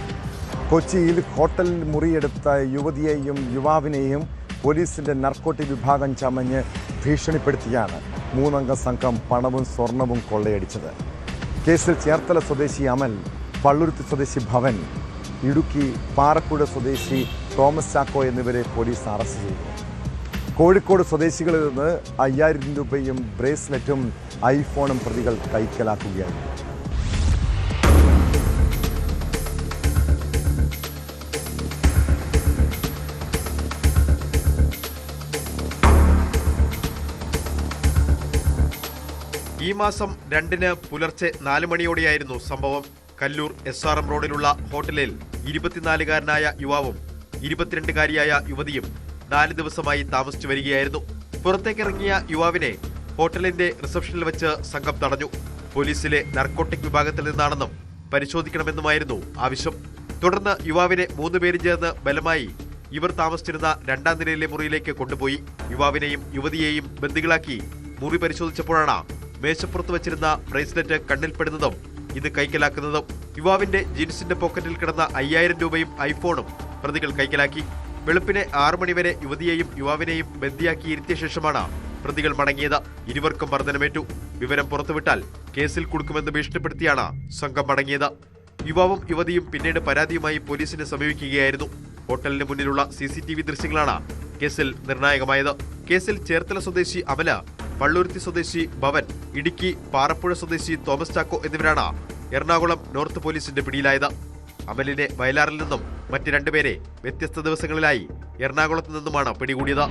കൊച്ചിയിൽ ഹോട്ടലിൽ മുറിയെടുത്ത യുവതിയെയും യുവാവിനെയും പോലീസിൻ്റെ നർക്കോട്ടിക് വിഭാഗം ചമഞ്ഞ് ഭീഷണിപ്പെടുത്തിയാണ് 3-അംഗ സംഘം പണവും സ്വർണവും കൊള്ളയടിച്ചത്. കേസിൽ ചേർത്തല സ്വദേശി അമൽ, പള്ളുരുത്തി സ്വദേശി ഭവൻ, ഇടുക്കി പാറപ്പുഴ സ്വദേശി തോമസ് ചാക്കോ എന്നിവരെ പോലീസ് അറസ്റ്റ് ചെയ്തു. കോഴിക്കോട് സ്വദേശികളിൽ നിന്ന് 5000 രൂപയും ബ്രേസ്ലെറ്റും ഐഫോണും പ്രതികൾ കൈക്കലാക്കുകയായിരുന്നു. ഈ മാസം 2-ന് പുലർച്ചെ 4 മണിയോടെയായിരുന്നു സംഭവം. കല്ലൂർ SRM റോഡിലുള്ള ഹോട്ടലിൽ 24-കാരനായ യുവാവും 22-കാരിയായ യുവതിയും 4 ദിവസമായി താമസിച്ചു വരികയായിരുന്നു. പുറത്തേക്കിറങ്ങിയ യുവാവിനെ ഹോട്ടലിന്റെ റിസപ്ഷനിൽ വെച്ച് സംഘം തടഞ്ഞു. പോലീസിലെ നർക്കോട്ടിക് വിഭാഗത്തിൽ നിന്നാണെന്നും പരിശോധിക്കണമെന്നുമായിരുന്നു ആവശ്യം. തുടർന്ന് യുവാവിനെ 3 പേരും ചേർന്ന് ബലമായി ഇവർ താമസിച്ചിരുന്ന 2-ാം നിലയിലെ മുറിയിലേക്ക് കൊണ്ടുപോയി. യുവാവിനെയും യുവതിയെയും ബന്ദികളാക്കി മുറി പരിശോധിച്ചപ്പോഴാണ് മേശപ്പുറത്ത് വെച്ചിരുന്ന ബ്രേസ്ലെറ്റ് കണ്ണിൽപ്പെടുന്നതും ഇത് കൈക്കലാക്കുന്നതും. യുവാവിന്റെ ജീൻസിന്റെ പോക്കറ്റിൽ കിടന്ന 5000 രൂപയും ഐഫോണും പ്രതികൾ കൈക്കലാക്കി. വെളുപ്പിനെ 6 മണിവരെ യുവതിയെയും യുവാവിനെയും ബന്ദിയാക്കി ഇരുത്തിയ ശേഷമാണ് പ്രതികൾ മടങ്ങിയത്. ഇരുവർക്കും മർദ്ദനമേറ്റു. വിവരം പുറത്തുവിട്ടാൽ കേസിൽ കുടുക്കുമെന്ന് ഭീഷണിപ്പെടുത്തിയാണ് സംഘം മടങ്ങിയത്. യുവാവും യുവതിയും പിന്നീട് പരാതിയുമായി പോലീസിനെ സമീപിക്കുകയായിരുന്നു. ഹോട്ടലിന് മുന്നിലുള്ള CCTV ദൃശ്യങ്ങളാണ് കേസിൽ നിർണായകമായത്. കേസിൽ ചേർത്തല സ്വദേശി അമല, പള്ളുരുത്തി സ്വദേശി ഭവൻ, ഇടുക്കി പാറപ്പുഴ സ്വദേശി തോമസ് ചാക്കോ എന്നിവരാണ് എറണാകുളം നോർത്ത് പോലീസിന്റെ പിടിയിലായത്. അമലിനെ വയലാറിൽ നിന്നും മറ്റ് 2 പേരെ വ്യത്യസ്ത ദിവസങ്ങളിലായി എറണാകുളത്ത് നിന്നുമാണ് പിടികൂടിയത്.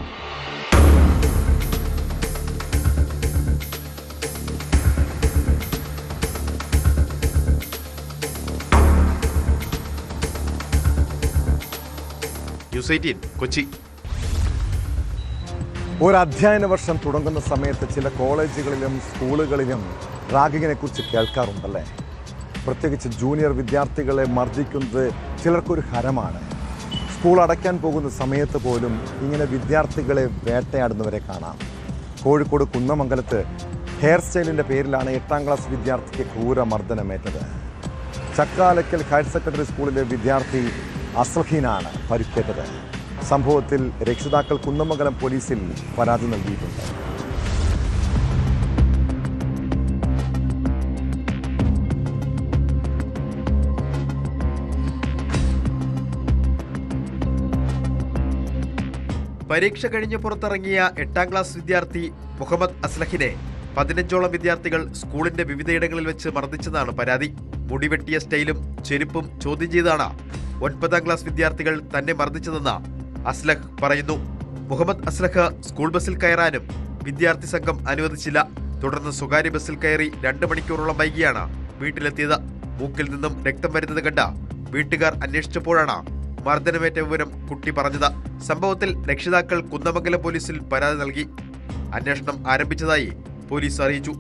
ന്യൂസ് 18 കൊച്ചി. ഒരു അധ്യയന വർഷം തുടങ്ങുന്ന സമയത്ത് ചില കോളേജുകളിലും സ്കൂളുകളിലും റാഗിങ്ങിനെ കുറിച്ച് കേൾക്കാറുണ്ടല്ലേ? പ്രത്യേകിച്ച് ജൂനിയർ വിദ്യാർത്ഥികളെ മർദ്ദിക്കുന്നത് ചിലർക്കൊരു ഹരമാണ്. സ്കൂൾ അടയ്ക്കാൻ പോകുന്ന സമയത്ത് പോലും ഇങ്ങനെ വിദ്യാർത്ഥികളെ വേട്ടയാടുന്നവരെ കാണാം. കോഴിക്കോട് കുന്നമംഗലത്ത് ഹെയർ സ്റ്റൈലിൻ്റെ പേരിലാണ് 8ാം ക്ലാസ് വിദ്യാർത്ഥിക്ക് ക്രൂരമർദ്ദനമേറ്റത്. ചക്കാലക്കൽ ഹയർ സെക്കൻഡറി സ്കൂളിലെ വിദ്യാർത്ഥി അസ്ലഹീനാണ് പരിക്കേറ്റത്. സംഭവത്തിൽ രക്ഷിതാക്കൾ കുന്നമംഗലം പോലീസിൽ പരാതി നൽകിയിട്ടുണ്ട്. പരീക്ഷ കഴിഞ്ഞ് പുറത്തിറങ്ങിയ 8ാം ക്ലാസ് വിദ്യാർത്ഥി മുഹമ്മദ് അസ്ലഹിനെ 15ഓളം വിദ്യാർത്ഥികൾ സ്കൂളിന്റെ വിവിധയിടങ്ങളിൽ വെച്ച് മർദ്ദിച്ചതാണ് പരാതി. മുടിവെട്ടിയ സ്റ്റൈലും ചെരുപ്പും ചോദ്യം ചെയ്താണ് 9ാം ക്ലാസ് വിദ്യാർത്ഥികൾ തന്നെ മർദ്ദിച്ചതെന്ന് അസ്ലഹ് പറയുന്നു. മുഹമ്മദ് അസ്ലഹ് സ്കൂൾ ബസ്സിൽ കയറാനും വിദ്യാർത്ഥി സംഘം അനുവദിച്ചില്ല. തുടർന്ന് സ്വകാര്യ ബസ്സിൽ കയറി 2 മണിക്കൂറോളം വൈകിയാണ് വീട്ടിലെത്തിയത്. മൂക്കിൽ നിന്നും രക്തം വരുന്നത് കണ്ട വീട്ടുകാർ അന്വേഷിച്ചപ്പോഴാണ് മർദ്ദനമേറ്റ വിവരം കുട്ടി പറഞ്ഞത്. സംഭവത്തിൽ രക്ഷിതാക്കൾ കുന്നമംഗലം പോലീസിൽ പരാതി നൽകി. അന്വേഷണം ആരംഭിച്ചതായി പോലീസ് അറിയിച്ചു.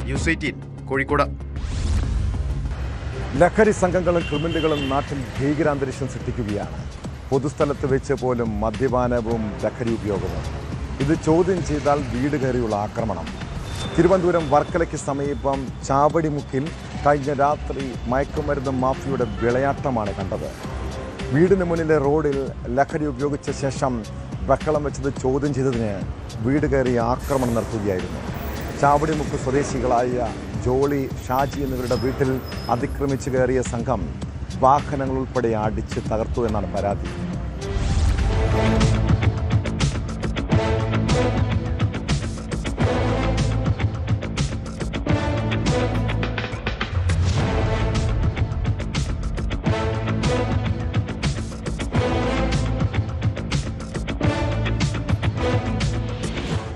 ന്യൂസ് 18 കോഴിക്കോട്. ലഹരി സംഘങ്ങളും ക്രിമിനലുകളും നാട്ടിൽ ഭീകരാന്തരീക്ഷം സൃഷ്ടിക്കുകയാണ്. പൊതുസ്ഥലത്ത് വെച്ച് പോലും മദ്യപാനവും ലഹരി ഉപയോഗവും. ഇത് ചോദ്യം ചെയ്താൽ വീട് കയറിയുള്ള ആക്രമണം. തിരുവനന്തപുരം വർക്കലയ്ക്ക് സമീപം ചാവടിമുക്കിൽ കഴിഞ്ഞ രാത്രി മയക്കുമരുന്ന് മാഫിയുടെ വിളയാട്ടമാണ് കണ്ടത്. വീടിന് മുന്നിലെ റോഡിൽ ലഹരി ഉപയോഗിച്ച ശേഷം ബഹളം വെച്ചത് ചോദ്യം ചെയ്തതിന് വീട് കയറി ആക്രമണം നടത്തുകയായിരുന്നു. ചാവടിമുക്ക് സ്വദേശികളായ ജോളി, ഷാജി എന്നിവരുടെ വീട്ടിൽ അതിക്രമിച്ചു കയറിയ സംഘം വാഹനങ്ങൾ ഉൾപ്പെടെ അടിച്ച് തകർത്തു എന്നാണ് പരാതി.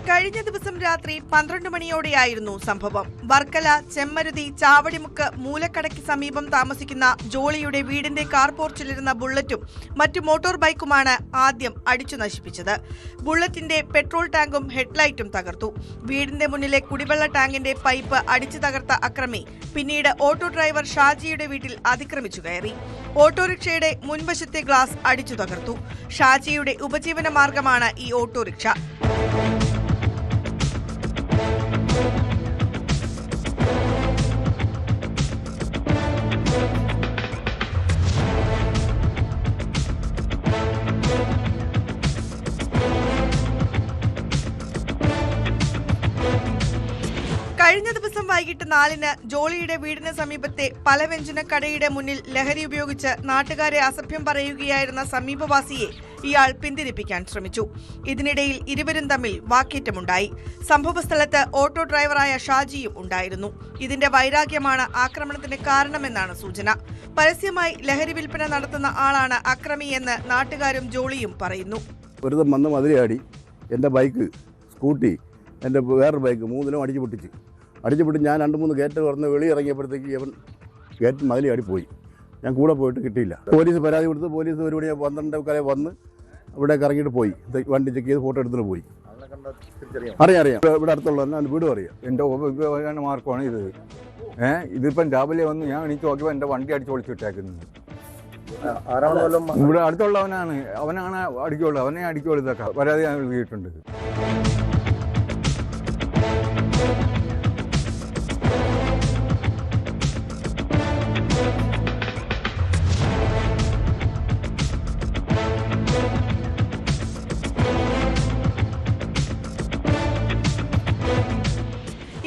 കഴിഞ്ഞ ദിവസം രാത്രി 12 മണിയോടെയായിരുന്നു സംഭവം. വർക്കല ചെമ്മരുതി ചാവടിമുക്ക് മൂലക്കടയ്ക്ക് സമീപം താമസിക്കുന്ന ജോളിയുടെ വീടിന്റെ കാർ പോർച്ചിലിരുന്ന ബുള്ളറ്റും മറ്റു മോട്ടോർ ബൈക്കുമാണ് ആദ്യം അടിച്ചു നശിപ്പിച്ചത്. ബുള്ളറ്റിന്റെ പെട്രോൾ ടാങ്കും ഹെഡ്ലൈറ്റും തകർത്തു. വീടിന്റെ മുന്നിലെ കുടിവെള്ള ടാങ്കിന്റെ പൈപ്പ് അടിച്ചു തകർത്ത അക്രമി പിന്നീട് ഓട്ടോ ഡ്രൈവർ ഷാജിയുടെ വീട്ടിൽ അതിക്രമിച്ചു കയറി. ഓട്ടോറിക്ഷയുടെ മുൻവശത്തെ ഗ്ലാസ് അടിച്ചു തകർത്തു. ഷാജിയുടെ ഉപജീവന മാർഗമാണ് ഈ ഓട്ടോറിക്ഷ. കഴിഞ്ഞ ദിവസം വൈകിട്ട് 4-ന് ജോളിയുടെ വീടിന് സമീപത്തെ പലവ്യഞ്ജന കടയുടെ മുന്നിൽ ലഹരി ഉപയോഗിച്ച് നാട്ടുകാരെ അസഭ്യം പറയുകയായിരുന്ന സമീപവാസിയെ ഇയാൾ പിന്തിരിപ്പിക്കാൻ ശ്രമിച്ചു. ഇതിനിടയിൽ ഇരുവരും തമ്മിൽ വാക്കേറ്റമുണ്ടായി. സംഭവസ്ഥലത്ത് ഓട്ടോ ഡ്രൈവറായ ഷാജിയും ഉണ്ടായിരുന്നു. ഇതിന്റെ വൈരാഗ്യമാണ് ആക്രമണത്തിന് കാരണമെന്നാണ് സൂചന. പരസ്യമായി ലഹരി വിൽപ്പന നടത്തുന്ന ആളാണ് അക്രമിയെന്ന് നാട്ടുകാരും ജോളിയും പറയുന്നു. ഒരു വന്ന് മതിലയാടി എൻ്റെ ബൈക്ക്, സ്കൂട്ടി, എൻ്റെ വേറൊരു ബൈക്ക് 3നും അടിച്ചു പൊട്ടിച്ച് ഞാൻ 2-3 ഗേറ്റ് തുറന്ന് വെളിയിറങ്ങിയപ്പോഴത്തേക്ക് അവൻ ഗേറ്റ് മതിലയാടി പോയി. ഞാൻ കൂടെ പോയിട്ട് കിട്ടിയില്ല. പോലീസ് പരാതി കൊടുത്ത് പോലീസ് 1 മണി 12 വന്ന് ഇവിടെ ഇറങ്ങിയിട്ട് പോയി. വണ്ടി ചെക്ക് ചെയ്ത് ഫോട്ടോ എടുത്തിട്ട് പോയി. അറിയാം ഇവിടെ അടുത്തുള്ള വീടും അറിയാം. എൻ്റെ മാർക്കമാണ് ഇത്. ഇതിപ്പം രാവിലെ വന്ന് ഞാൻ എണീറ്റ് നോക്കിയപ്പോൾ എൻ്റെ വണ്ടി അടിച്ച് പൊളിച്ചിട്ടേക്കുന്നത്. ഇവിടെ അടുത്തുള്ളവനാണ് അടിക്കുള്ളൂ. അവനെ അടിക്കുള്ളൂ. ഇതൊക്കെ പരാതി ഞാൻ നൽകിയിട്ടുണ്ട്.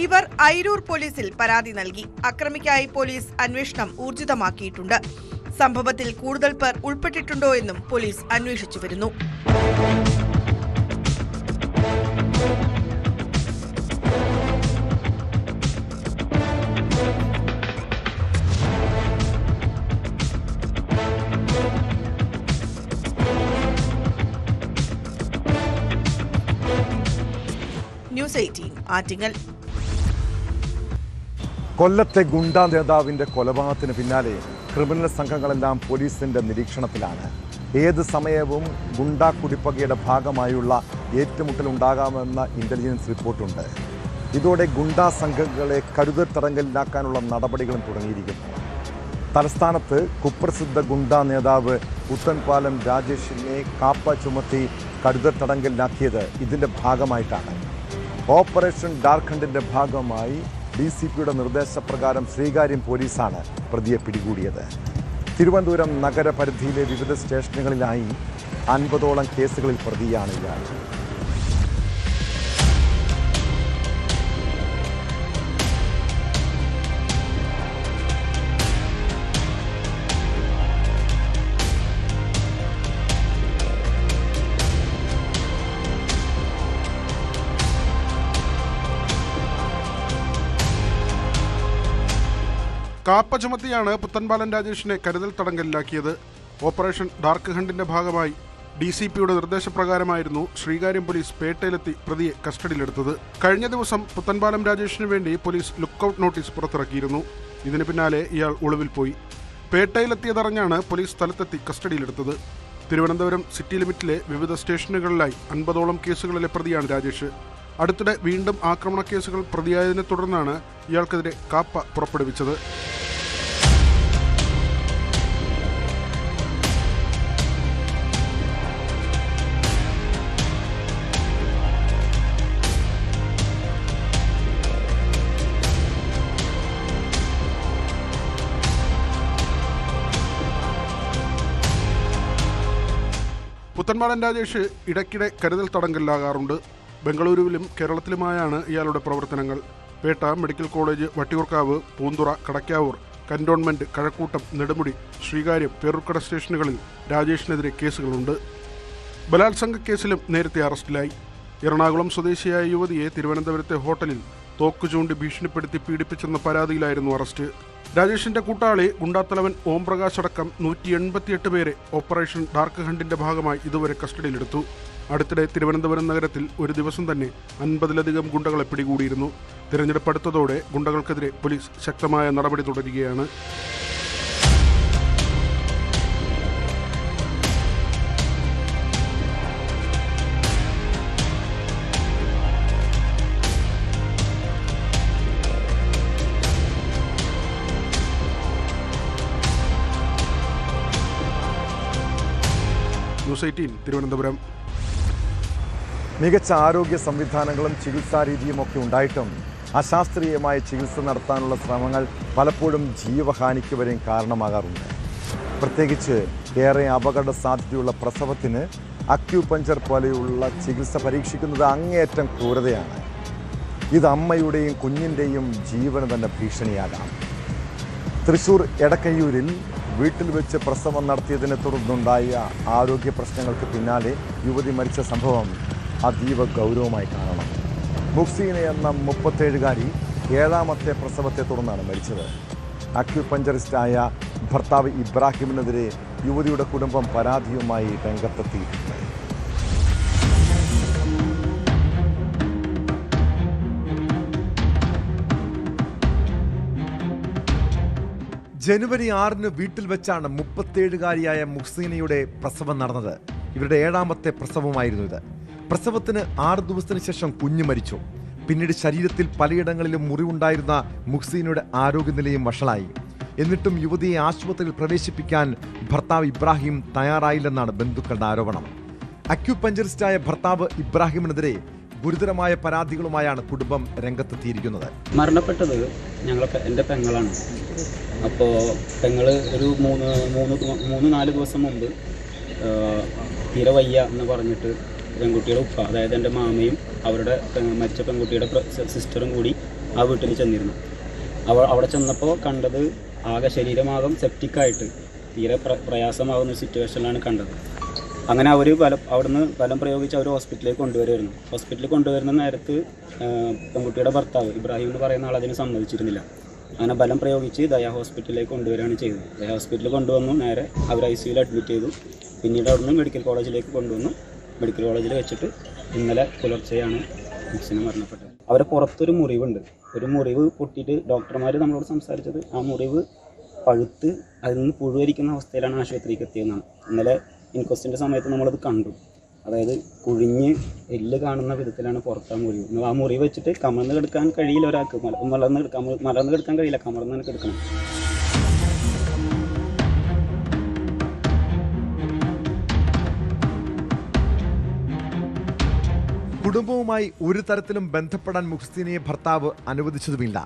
ഇവർ അയിരൂർ പോലീസിൽ പരാതി നൽകി. അക്രമിക്കായി പോലീസ് അന്വേഷണം ഊർജിതമാക്കിയിട്ടുണ്ട്. സംഭവത്തിൽ കൂടുതൽ പേർ ഉൾപ്പെട്ടിട്ടുണ്ടോ എന്നും പോലീസ് അന്വേഷിച്ചു വരുന്നു. News news 18 Attingal. കൊല്ലത്തെ ഗുണ്ടാ നേതാവിന്റെ കൊലപാതകത്തിന് പിന്നാലെ ക്രിമിനൽ സംഘങ്ങളെല്ലാം പോലീസിന്റെ നിരീക്ഷണത്തിലാണ്. ഏത് സമയവും ഗുണ്ടാ കുടിപ്പകയുടെ ഭാഗമായുള്ള ഏറ്റുമുട്ടലുണ്ടാകാമെന്ന ഇന്റലിജൻസ് റിപ്പോർട്ടുണ്ട്. ഇതോടെ ഗുണ്ടാ സംഘങ്ങളെ കരുതൽ തടങ്കലിലാക്കാനുള്ള നടപടികളും തുടങ്ങിയിരിക്കുന്നു. തലസ്ഥാനത്ത് കുപ്രസിദ്ധ ഗുണ്ടാ നേതാവ് പുത്തൻപാലം രാജേഷിനെ കാപ്പ ചുമത്തി കരുതൽ തടങ്കലിലാക്കിയത് ഇതിൻ്റെ ഭാഗമായിട്ടാണ്. ഓപ്പറേഷൻ ഡാർഖണ്ഡിൻ്റെ ഭാഗമായി DCPയുടെ നിർദ്ദേശപ്രകാരം ശ്രീകാര്യം പോലീസാണ് പ്രതിയെ പിടികൂടിയത്. തിരുവനന്തപുരം നഗരപരിധിയിലെ വിവിധ സ്റ്റേഷനുകളിലായി 50ഓളം കേസുകളിൽ പ്രതിയാണ് ഇയാൾ. കാപ്പ ചുമത്തിയാണ് പുത്തൻപാലം രാജേഷിനെ കരുതൽ തടങ്കലിലാക്കിയത്. ഓപ്പറേഷൻ ഡാർക്ക് ഹണ്ടിന്റെ ഭാഗമായി DCPയുടെ നിർദ്ദേശപ്രകാരമായിരുന്നു ശ്രീകാര്യം പോലീസ് പേട്ടയിലെത്തി പ്രതിയെ കസ്റ്റഡിയിലെടുത്തത്. കഴിഞ്ഞ ദിവസം പുത്തൻപാലം രാജേഷിന് വേണ്ടി പോലീസ് ലുക്കൌട്ട് നോട്ടീസ് പുറത്തിറക്കിയിരുന്നു. ഇതിന് പിന്നാലെ ഇയാൾ ഒളിവിൽ പോയി. പേട്ടയിലെത്തിയതറിഞ്ഞാണ് പോലീസ് സ്ഥലത്തെത്തി കസ്റ്റഡിയിലെടുത്തത്. തിരുവനന്തപുരം സിറ്റി ലിമിറ്റിലെ വിവിധ സ്റ്റേഷനുകളിലായി 50ഓളം കേസുകളിലെ പ്രതിയാണ് രാജേഷ്. അടുത്തിടെ വീണ്ടും ആക്രമണ കേസുകൾ പ്രതിയായതിനെ തുടർന്നാണ് ഇയാൾക്കെതിരെ കാപ്പ പുറപ്പെടുവിച്ചത്. പുത്തൻപാലം രാജേഷ് ഇടയ്ക്കിടെ കരുതൽ തടങ്കലിലാകാറുണ്ട്. ബംഗളൂരുവിലും കേരളത്തിലുമായാണ് ഇയാളുടെ പ്രവർത്തനങ്ങൾ. Petta, medical college, Vattiyoorkavu, Poonthura, Kadakkavoor, cantonment, Kazhakoottam, Nedumudi, Sreekaryam, Peroorkada സ്റ്റേഷനുകളിൽ രാജേഷിനെതിരെ കേസുകളുണ്ട്. ബലാത്സംഗ കേസിലും നേരത്തെ അറസ്റ്റിലായി. എറണാകുളം സ്വദേശിയായ യുവതിയെ തിരുവനന്തപുരത്തെ ഹോട്ടലിൽ തോക്ക് ചൂണ്ടി ഭീഷണിപ്പെടുത്തി പീഡിപ്പിച്ചെന്ന പരാതിയിലായിരുന്നു അറസ്റ്റ്. രാജേഷിന്റെ കൂട്ടാളി ഗുണ്ടാത്തലവൻ ഓംപ്രകാശ് അടക്കം 188 പേരെ ഓപ്പറേഷൻ ഡാർക്ക് ഹണ്ടിന്റെ ഭാഗമായി ഇതുവരെ കസ്റ്റഡിയിലെടുത്തു. അടുത്തിടെ തിരുവനന്തപുരം നഗരത്തിൽ ഒരു ദിവസം തന്നെ 50ലധികം ഗുണ്ടകളെ പിടികൂടിയിരുന്നു. തിരഞ്ഞെടുപ്പ് അടുത്തതോടെ ഗുണ്ടകൾക്കെതിരെ പോലീസ് ശക്തമായ നടപടി തുടരുകയാണ്. ന്യൂസ് 18 തിരുവനന്തപുരം. മികച്ച ആരോഗ്യ സംവിധാനങ്ങളും ചികിത്സാ രീതിയും ഒക്കെ ഉണ്ടായിട്ടും അശാസ്ത്രീയമായ ചികിത്സ നടത്താനുള്ള ശ്രമങ്ങൾ പലപ്പോഴും ജീവഹാനിക്ക് വരെയും കാരണമാകാറുണ്ട്. പ്രത്യേകിച്ച് ഏറെ അപകട സാധ്യതയുള്ള പ്രസവത്തിന് അക്യൂപഞ്ചർ പോലെയുള്ള ചികിത്സ പരീക്ഷിക്കുന്നത് അങ്ങേയറ്റം ക്രൂരതയാണ്. ഇത് അമ്മയുടെയും കുഞ്ഞിൻ്റെയും ജീവന് തന്നെ ഭീഷണിയാകാം. തൃശൂർ എടക്കയ്യൂരിൽ വീട്ടിൽ വെച്ച് പ്രസവം നടത്തിയതിനെ തുടർന്നുണ്ടായ ആരോഗ്യ പ്രശ്നങ്ങൾക്ക് പിന്നാലെ യുവതി മരിച്ച സംഭവം അതീവ ഗൗരവമായി കാണണം. മുക്സീന എന്ന 37കാരി 7ാമത്തെ പ്രസവത്തെ തുടർന്നാണ് മരിച്ചത്. അക്യൂപഞ്ചറിസ്റ്റായ ഭർത്താവ് ഇബ്രാഹിമിനെതിരെ യുവതിയുടെ കുടുംബം പരാതിയുമായി രംഗത്തെത്തിയിട്ടുണ്ട്. ജനുവരി 6 വീട്ടിൽ വെച്ചാണ് 37കാരിയായ മുക്സീനയുടെ പ്രസവം നടന്നത്. ഇവരുടെ 7ാമത്തെ പ്രസവമായിരുന്നു ഇത്. പ്രസവത്തിന് 6 ദിവസത്തിന് ശേഷം കുഞ്ഞ് മരിച്ചു. പിന്നീട് ശരീരത്തിൽ പലയിടങ്ങളിലും മുറിവുണ്ടായിരുന്ന മുക്സീനയുടെ ആരോഗ്യനിലയും വഷളായി. എന്നിട്ടും യുവതിയെ ആശുപത്രിയിൽ പ്രവേശിപ്പിക്കാൻ ഭർത്താവ് ഇബ്രാഹിം തയ്യാറായില്ലെന്നാണ് ബന്ധുക്കളുടെ ആരോപണം. അക്യൂപഞ്ചറിസ്റ്റായ ഭർത്താവ് ഇബ്രാഹിമിനെതിരെ ഗുരുതരമായ പരാതികളുമായാണ് കുടുംബം രംഗത്തെത്തിയിരിക്കുന്നത്. മരണപ്പെട്ടത് എൻ്റെ പെങ്ങളാണ്. അപ്പോൾ പെങ്ങൾ ഒരു 3-4 ദിവസം മുമ്പ് തീരെ വയ്യ എന്ന് പറഞ്ഞിട്ട് പെൺകുട്ടിയുടെ ഉപ്പ, അതായത് എൻ്റെ മാമയും അവരുടെ മരിച്ച പെൺകുട്ടിയുടെ സിസ്റ്ററും കൂടി ആ വീട്ടിൽ ചെന്നിരുന്നു. അവിടെ ചെന്നപ്പോൾ കണ്ടത് ആകെ ശരീരമാകം സെപ്റ്റിക്കായിട്ട് തീരെ പ്രയാസമാകുന്ന ഒരു സിറ്റുവേഷനിലാണ് കണ്ടത്. അങ്ങനെ അവർ അവിടുന്ന് ബലം പ്രയോഗിച്ച് അവർ ഹോസ്പിറ്റലിലേക്ക് കൊണ്ടുവരുമായിരുന്നു. ഹോസ്പിറ്റലിൽ കൊണ്ടുവരുന്ന നേരത്ത് പെൺകുട്ടിയുടെ ഭർത്താവ് ഇബ്രാഹിം എന്ന് പറയുന്ന ആൾ അതിന് സമ്മതിച്ചിരുന്നില്ല. അങ്ങനെ ബലം പ്രയോഗിച്ച് ദയാ ഹോസ്പിറ്റലിലേക്ക് കൊണ്ടുവരികയാണ് ചെയ്തത്. ദയാ ഹോസ്പിറ്റലിൽ കൊണ്ടുവന്നു, നേരെ അവർ ICUയിൽ അഡ്മിറ്റ് ചെയ്തു. പിന്നീട് അവിടുന്ന് മെഡിക്കൽ കോളേജിലേക്ക് കൊണ്ടുവന്നു. മെഡിക്കൽ കോളേജിൽ വെച്ചിട്ട് ഇന്നലെ പുലർച്ചെയാണ് മുഹ്സിന മരണപ്പെട്ടത്. അവരെ പുറത്തൊരു മുറിവുണ്ട്. ഒരു മുറിവ് പൊട്ടിയിട്ട് ഡോക്ടർമാർ നമ്മളോട് സംസാരിച്ചത് ആ മുറിവ് പഴുത്ത് അതിൽ നിന്ന് പുഴുവരിക്കുന്ന അവസ്ഥയിലാണ് ആശുപത്രിക്ക് എത്തിയതെന്നാണ്. ഇന്നലെ ഇൻക്വസ്റ്റിൻ്റെ സമയത്ത് നമ്മളത് കണ്ടു. അതായത് കുഴിഞ്ഞ് എല്ല് കാണുന്ന വിധത്തിലാണ് പുറത്താ മുറിവ്. ആ മുറിവ് വെച്ചിട്ട് കമർന്ന് കിടക്കാൻ കഴിയില്ല ഒരാൾക്ക്. മലർന്ന് കിടക്കാൻ കഴിയില്ല, കമർന്ന് കിടക്കണം. കുടുംബവുമായി ഒരു തരത്തിലും ബന്ധപ്പെടാൻ മുഹ്സിനയെ ഭർത്താവ് അനുവദിച്ചതുമില്ല.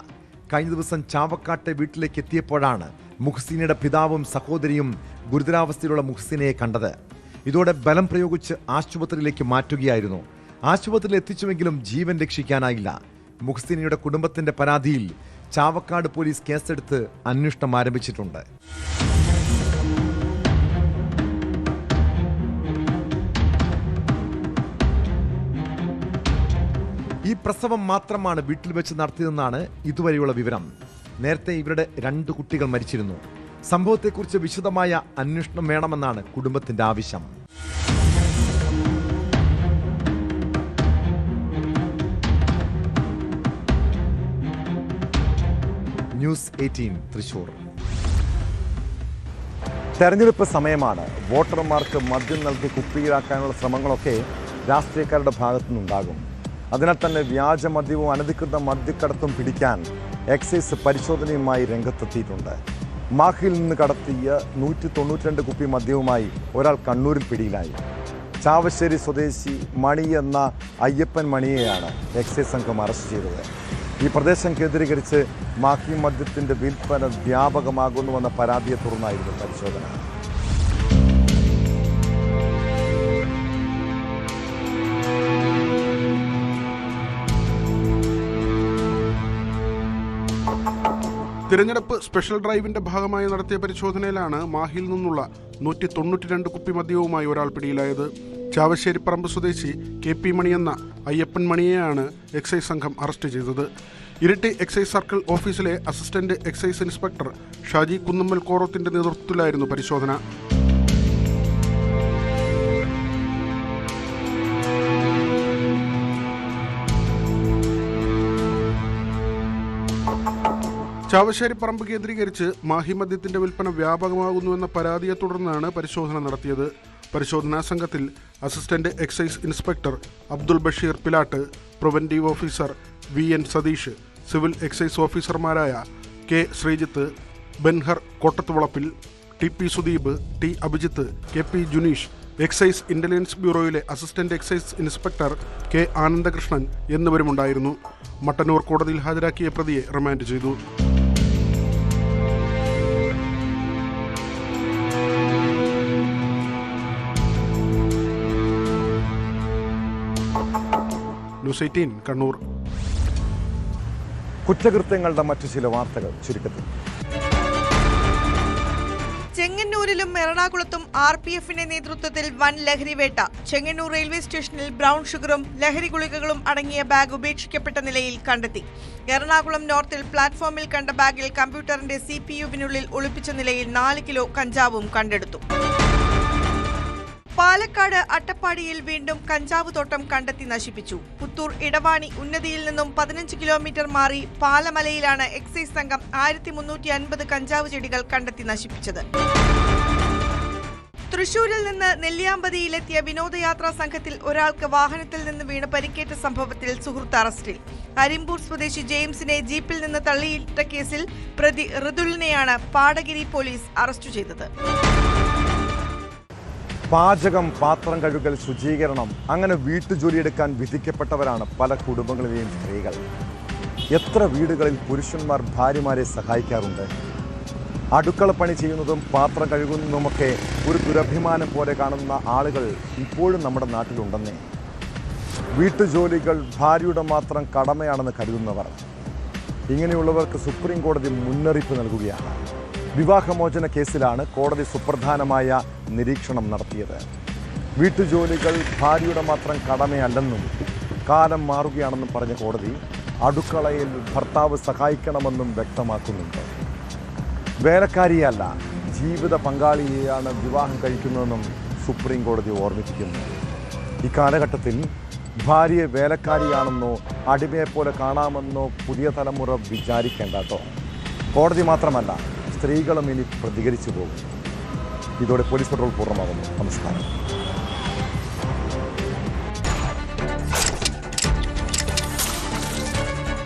കഴിഞ്ഞ ദിവസം ചാവക്കാട്ടെ വീട്ടിലേക്ക് എത്തിയപ്പോഴാണ് മുഹ്സിനയുടെ പിതാവും സഹോദരിയും ഗുരുതരാവസ്ഥയിലുള്ള മുഹ്സിനയെ കണ്ടത്. ഇതോടെ ബലം പ്രയോഗിച്ച് ആശുപത്രിയിലേക്ക് മാറ്റുകയായിരുന്നു. ആശുപത്രിയിൽ എത്തിച്ചുവെങ്കിലും ജീവൻ രക്ഷിക്കാനായില്ല. മുഹ്സിനയുടെ കുടുംബത്തിന്റെ പരാതിയിൽ ചാവക്കാട് പോലീസ് കേസെടുത്ത് അന്വേഷണം ആരംഭിച്ചിട്ടുണ്ട്. ഈ പ്രസവം മാത്രമാണ് വീട്ടിൽ വെച്ച് നടത്തിയതെന്നാണ് ഇതുവരെയുള്ള വിവരം. നേരത്തെ ഇവരുടെ 2 കുട്ടികൾ മരിച്ചിരുന്നു. സംഭവത്തെക്കുറിച്ച് വിശദമായ അന്വേഷണം വേണമെന്നാണ് കുടുംബത്തിന്റെ ആവശ്യം. ന്യൂസ് 18 തൃശൂർ. തെരഞ്ഞെടുപ്പ് സമയമാണ്. വോട്ടർമാർക്ക് മദ്യം നൽകി കുപ്പിയിലാക്കാനുള്ള ശ്രമങ്ങളൊക്കെ രാഷ്ട്രീയക്കാരുടെ ഭാഗത്തുനിന്നുണ്ടാകും. അതിനാൽ തന്നെ വ്യാജമദ്യവും അനധികൃത മദ്യക്കടത്തും പിടിക്കാൻ എക്സൈസ് പരിശോധനയുമായി രംഗത്തെത്തിയിട്ടുണ്ട്. മാഹിയിൽ നിന്ന് കടത്തിയ 192 കുപ്പി മദ്യവുമായി ഒരാൾ കണ്ണൂരിൽ പിടിയിലായി. ചാവശ്ശേരി സ്വദേശി മണി എന്ന അയ്യപ്പൻ മണിയെയാണ് എക്സൈസ് സംഘം അറസ്റ്റ് ചെയ്തത്. ഈ പ്രദേശം കേന്ദ്രീകരിച്ച് മാഹി മദ്യത്തിൻ്റെ വിൽപ്പന വ്യാപകമാകുന്നുവെന്ന പരാതിയെ തുടർന്നായിരുന്നു പരിശോധന. തിരഞ്ഞെടുപ്പ് സ്പെഷ്യൽ ഡ്രൈവിന്റെ ഭാഗമായി നടത്തിയ പരിശോധനയിലാണ് മാഹിയിൽ നിന്നുള്ള 192 കുപ്പി മദ്യവുമായി ഒരാൾ പിടിയിലായത്. ചാവശ്ശേരിപ്പറമ്പ് സ്വദേശി KP മണി എന്ന അയ്യപ്പൻ മണിയെയാണ് എക്സൈസ് സംഘം അറസ്റ്റ് ചെയ്തത്. ഇരിട്ടി എക്സൈസ് സർക്കിൾ ഓഫീസിലെ assistant excise inspector Shaji Kunnammal കോറത്തിന്റെ നേതൃത്വത്തിലായിരുന്നു പരിശോധന. ചാവശ്ശേരിപ്പറമ്പ് കേന്ദ്രീകരിച്ച് മാഹി മദ്യത്തിന്റെ വിൽപ്പന വ്യാപകമാകുന്നുവെന്ന പരാതിയെ തുടർന്നാണ് പരിശോധന നടത്തിയത്. പരിശോധനാ സംഘത്തിൽ assistant excise inspector Abdul Basheer Pilatt, preventive officer VN Satheesh, civil excise ഓഫീസർമാരായ K Sreejith, Benhur Kottathuvalappil, TP Sudeep, T Abhijith, KP Juneesh, excise intelligence ബ്യൂറോയിലെ assistant excise inspector K Anandakrishnan എന്നിവരുമുണ്ടായിരുന്നു. മട്ടന്നൂർ കോടതിയിൽ ഹാജരാക്കിയ പ്രതിയെ റിമാൻഡ് ചെയ്തു. ന്യൂസ് 18 കണ്ണൂർ. കുറ്റകൃത്യങ്ങളുടെ മറ്റു ചില വാർത്തകൾ ചുരുക്കത്തിൽ. ചെങ്ങന്നൂരിലും എറണാകുളത്തും RPFന്റെ നേതൃത്വത്തിൽ വൻ ലഹരിവേട്ട. ചെങ്ങന്നൂർ റെയിൽവേ സ്റ്റേഷനിൽ ബ്രൗൺ ഷുഗറും ലഹരി ഗുളികകളും അടങ്ങിയ ബാഗ് ഉപേക്ഷിക്കപ്പെട്ട നിലയിൽ കണ്ടെത്തി. എറണാകുളം നോർത്തിൽ പ്ലാറ്റ്ഫോമിൽ കണ്ട ബാഗിൽ കമ്പ്യൂട്ടറിന്റെ CPUവിനുള്ളിൽ ഒളിപ്പിച്ച നിലയിൽ 4 കിലോ കഞ്ചാവും കണ്ടെടുത്തു. പാലക്കാട് അട്ടപ്പാടിയിൽ വീണ്ടും കഞ്ചാവ് തോട്ടം കണ്ടെത്തി നശിപ്പിച്ചു. പുത്തൂർ ഇടവാണി ഉന്നതിയിൽ നിന്നും 15 കിലോമീറ്റർ മാറി പാലമലയിലാണ് എക്സൈസ് സംഘം 1350 കഞ്ചാവ് ചെടികൾ കണ്ടെത്തി നശിപ്പിച്ചത്. തൃശൂരിൽ നിന്ന് നെല്ലിയാമ്പതിയിലെത്തിയ വിനോദയാത്രാ സംഘത്തിൽ ഒരാൾക്ക് വാഹനത്തിൽ നിന്ന് വീണ് പരിക്കേറ്റ സംഭവത്തിൽ സുഹൃത്ത് അറസ്റ്റിൽ. അരിമ്പൂർ സ്വദേശി ജെയിംസിനെ ജീപ്പിൽ നിന്ന് തള്ളിയിട്ട കേസിൽ പ്രതി ഋതുലിനെയാണ് പാടഗിരി പോലീസ് അറസ്റ്റ് ചെയ്തത്. പാചകം, പാത്രം കഴുകൽ, ശുചീകരണം, അങ്ങനെ വീട്ടുജോലിയെടുക്കാൻ വിധിക്കപ്പെട്ടവരാണ് പല കുടുംബങ്ങളിലെയും സ്ത്രീകൾ. എത്ര വീടുകളിൽ പുരുഷന്മാർ ഭാര്യമാരെ സഹായിക്കാറുണ്ട്. അടുക്കള പണി ചെയ്യുന്നതും പാത്രം കഴുകുന്നതുമൊക്കെ ഒരു ദുരഭിമാനം പോലെ കാണുന്ന ആളുകൾ ഇപ്പോഴും നമ്മുടെ നാട്ടിലുണ്ടെന്നേ. വീട്ടുജോലികൾ ഭാര്യയുടെ മാത്രം കടമയാണെന്ന് കരുതുന്നവർ, ഇങ്ങനെയുള്ളവർക്ക് സുപ്രീം കോടതി മുന്നറിയിപ്പ് നൽകുകയാണ്. വിവാഹമോചന കേസിലാണ് കോടതി സുപ്രധാനമായ നിരീക്ഷണം നടത്തിയത്. വീട്ടുജോലികൾ ഭാര്യയുടെ മാത്രം കടമയല്ലെന്നും കാലം മാറുകയാണെന്നും പറഞ്ഞ കോടതി അടുക്കളയിൽ ഭർത്താവ് സഹായിക്കണമെന്നും വ്യക്തമാക്കുന്നുണ്ട്. വേലക്കാരിയല്ല, ജീവിത പങ്കാളിയെയാണ് വിവാഹം കഴിക്കുന്നതെന്നും സുപ്രീം കോടതി ഓർമ്മിപ്പിക്കുന്നു. ഇക്കാലഘട്ടത്തിൽ ഭാര്യയെ വേലക്കാരിയാണെന്നോ അടിമയെപ്പോലെ കാണാമെന്നോ പുതിയ തലമുറ വിചാരിക്കേണ്ട കേട്ടോ. കോടതി മാത്രമല്ല, സ്ത്രീകളും ഇനി പ്രതികരിച്ചു പോകും. ഇതോടെ പോലീസ് പെട്രോൾ പൂർണ്ണമാകുന്നു. നമസ്കാരം.